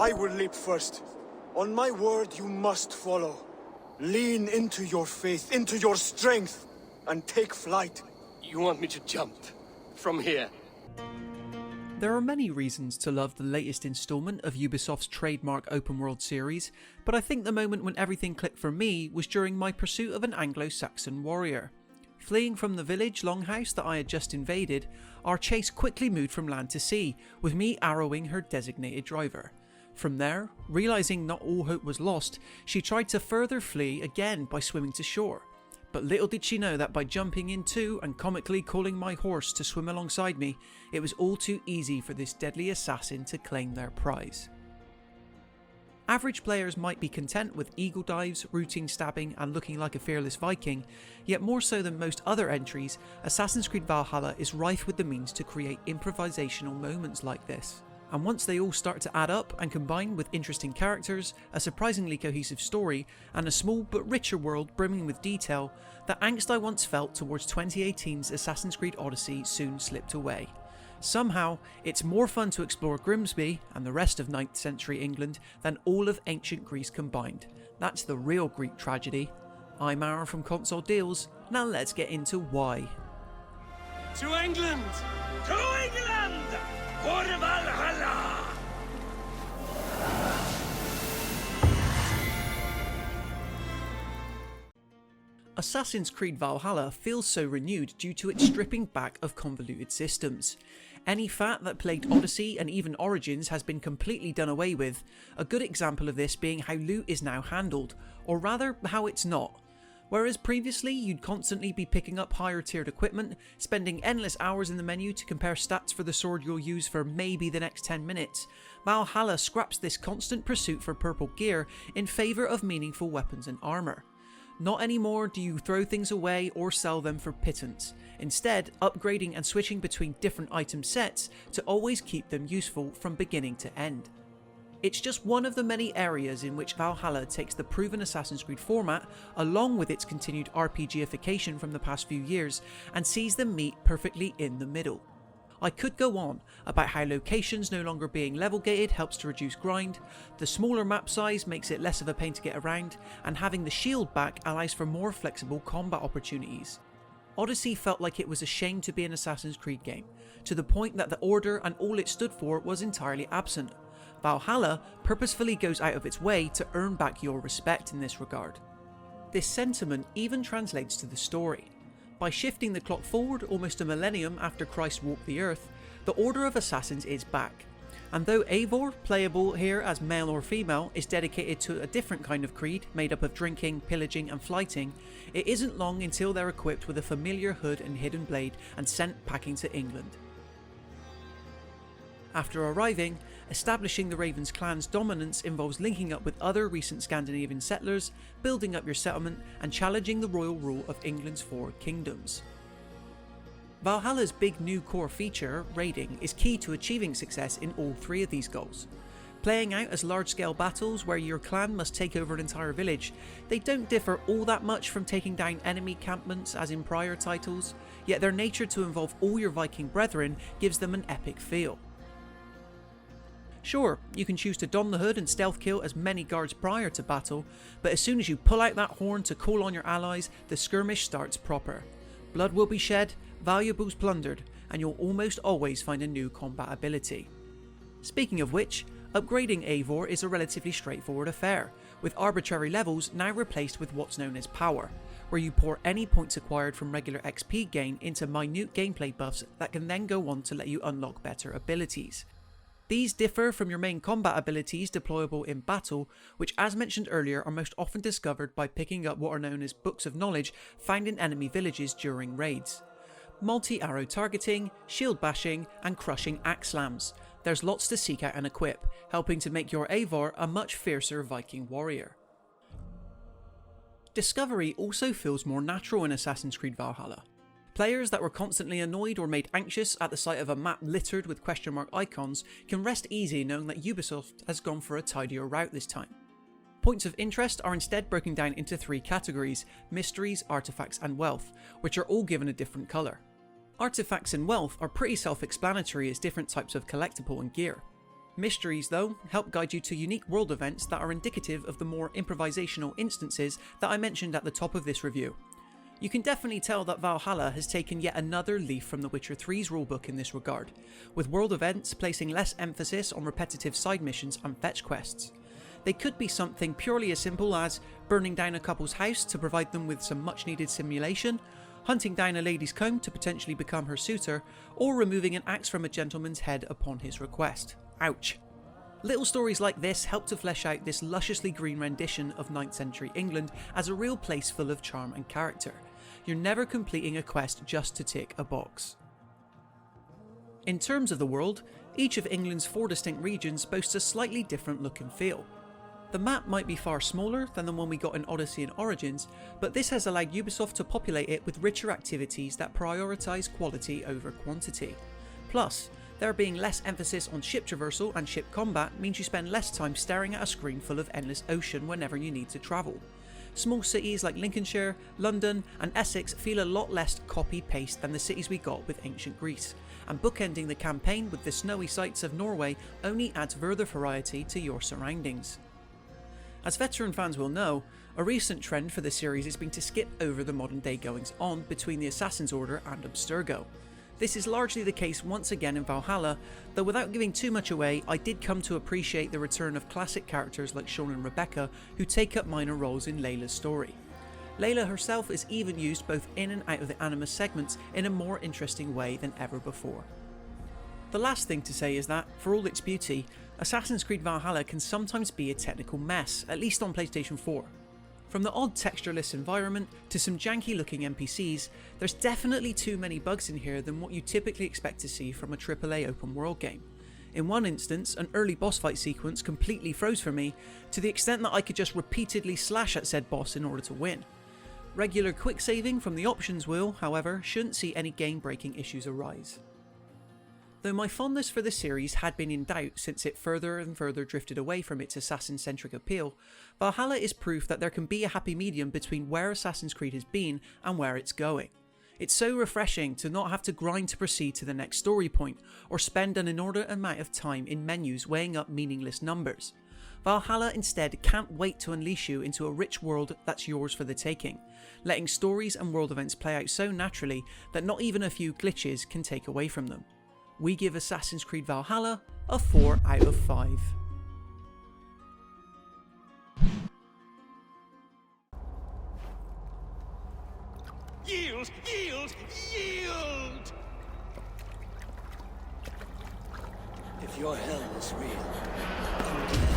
I will leap first. On my word, you must follow. Lean into your faith, into your strength, and take flight. You want me to jump from here? There are many reasons to love the latest installment of Ubisoft's trademark open world series, but I think the moment when everything clicked for me was during my pursuit of an Anglo-Saxon warrior. Fleeing from the village longhouse that I had just invaded, our chase quickly moved from land to sea, with me arrowing her designated driver. From there, realising not all hope was lost, she tried to further flee again by swimming to shore. But little did she know that by jumping into and comically calling my horse to swim alongside me, it was all too easy for this deadly assassin to claim their prize. Average players might be content with eagle dives, routine stabbing and looking like a fearless Viking, yet more so than most other entries, Assassin's Creed Valhalla is rife with the means to create improvisational moments like this. And once they all start to add up and combine with interesting characters, a surprisingly cohesive story, and a small but richer world brimming with detail, the angst I once felt towards 2018's Assassin's Creed Odyssey soon slipped away. Somehow, it's more fun to explore Grimsby and the rest of 9th century England than all of ancient Greece combined. That's the real Greek tragedy. I'm Aaron from Console Deals, now let's get into why. To England! To England! For Valhalla! Assassin's Creed Valhalla feels so renewed due to its stripping back of convoluted systems. Any fat that plagued Odyssey and even Origins has been completely done away with, a good example of this being how loot is now handled, or rather how it's not. Whereas previously you'd constantly be picking up higher tiered equipment, spending endless hours in the menu to compare stats for the sword you'll use for maybe the next 10 minutes, Valhalla scraps this constant pursuit for purple gear in favour of meaningful weapons and armour. Not anymore do you throw things away or sell them for pittance, instead upgrading and switching between different item sets to always keep them useful from beginning to end. It's just one of the many areas in which Valhalla takes the proven Assassin's Creed format, along with its continued RPGification from the past few years, and sees them meet perfectly in the middle. I could go on about how locations no longer being level gated helps to reduce grind, the smaller map size makes it less of a pain to get around, and having the shield back allows for more flexible combat opportunities. Odyssey felt like it was a shame to be an Assassin's Creed game, to the point that the Order and all it stood for was entirely absent. Valhalla purposefully goes out of its way to earn back your respect in this regard. This sentiment even translates to the story. By shifting the clock forward almost a millennium after Christ walked the earth, the Order of Assassins is back. And though Eivor, playable here as male or female, is dedicated to a different kind of creed made up of drinking, pillaging and flighting, it isn't long until they're equipped with a familiar hood and hidden blade and sent packing to England. After arriving, establishing the Ravens clan's dominance involves linking up with other recent Scandinavian settlers, building up your settlement and challenging the royal rule of England's 4 kingdoms. Valhalla's big new core feature, raiding, is key to achieving success in all 3 of these goals. Playing out as large-scale battles where your clan must take over an entire village, they don't differ all that much from taking down enemy encampments as in prior titles, yet their nature to involve all your Viking brethren gives them an epic feel. Sure, you can choose to don the hood and stealth kill as many guards prior to battle, but as soon as you pull out that horn to call on your allies, the skirmish starts proper. Blood will be shed, valuables plundered, and you'll almost always find a new combat ability. Speaking of which, upgrading Eivor is a relatively straightforward affair, with arbitrary levels now replaced with what's known as power, where you pour any points acquired from regular XP gain into minute gameplay buffs that can then go on to let you unlock better abilities. These differ from your main combat abilities deployable in battle, which as mentioned earlier are most often discovered by picking up what are known as books of knowledge found in enemy villages during raids. Multi-arrow targeting, shield bashing and crushing axe slams. There's lots to seek out and equip, helping to make your Eivor a much fiercer Viking warrior. Discovery also feels more natural in Assassin's Creed Valhalla. Players that were constantly annoyed or made anxious at the sight of a map littered with question mark icons can rest easy knowing that Ubisoft has gone for a tidier route this time. Points of interest are instead broken down into 3 categories: mysteries, artifacts and wealth, which are all given a different colour. Artifacts and wealth are pretty self-explanatory as different types of collectible and gear. Mysteries, though, help guide you to unique world events that are indicative of the more improvisational instances that I mentioned at the top of this review. You can definitely tell that Valhalla has taken yet another leaf from The Witcher 3's rulebook in this regard, with world events placing less emphasis on repetitive side missions and fetch quests. They could be something purely as simple as burning down a couple's house to provide them with some much needed simulation, hunting down a lady's comb to potentially become her suitor, or removing an axe from a gentleman's head upon his request. Ouch. Little stories like this help to flesh out this lusciously green rendition of 9th century England as a real place full of charm and character. You're never completing a quest just to tick a box. In terms of the world, each of England's 4 distinct regions boasts a slightly different look and feel. The map might be far smaller than the one we got in Odyssey and Origins, but this has allowed Ubisoft to populate it with richer activities that prioritise quality over quantity. Plus, there being less emphasis on ship traversal and ship combat means you spend less time staring at a screen full of endless ocean whenever you need to travel. Small cities like Lincolnshire, London and Essex feel a lot less copy-paste than the cities we got with ancient Greece, and bookending the campaign with the snowy sights of Norway only adds further variety to your surroundings. As veteran fans will know, a recent trend for the series has been to skip over the modern day goings on between the Assassin's Order and Abstergo. This is largely the case once again in Valhalla, though without giving too much away, I did come to appreciate the return of classic characters like Sean and Rebecca, who take up minor roles in Layla's story. Layla herself is even used both in and out of the Animus segments in a more interesting way than ever before. The last thing to say is that, for all its beauty, Assassin's Creed Valhalla can sometimes be a technical mess, at least on PlayStation 4. From the odd textureless environment to some janky looking NPCs, there's definitely too many bugs in here than what you typically expect to see from a AAA open world game. In one instance, an early boss fight sequence completely froze for me, to the extent that I could just repeatedly slash at said boss in order to win. Regular quick saving from the options wheel, however, shouldn't see any game breaking issues arise. Though my fondness for the series had been in doubt since it further and further drifted away from its assassin-centric appeal, Valhalla is proof that there can be a happy medium between where Assassin's Creed has been and where it's going. It's so refreshing to not have to grind to proceed to the next story point, or spend an inordinate amount of time in menus weighing up meaningless numbers. Valhalla instead can't wait to unleash you into a rich world that's yours for the taking, letting stories and world events play out so naturally that not even a few glitches can take away from them. We give Assassin's Creed Valhalla a 4 out of 5. Yield! Yield! Yield! If your hell is real, come to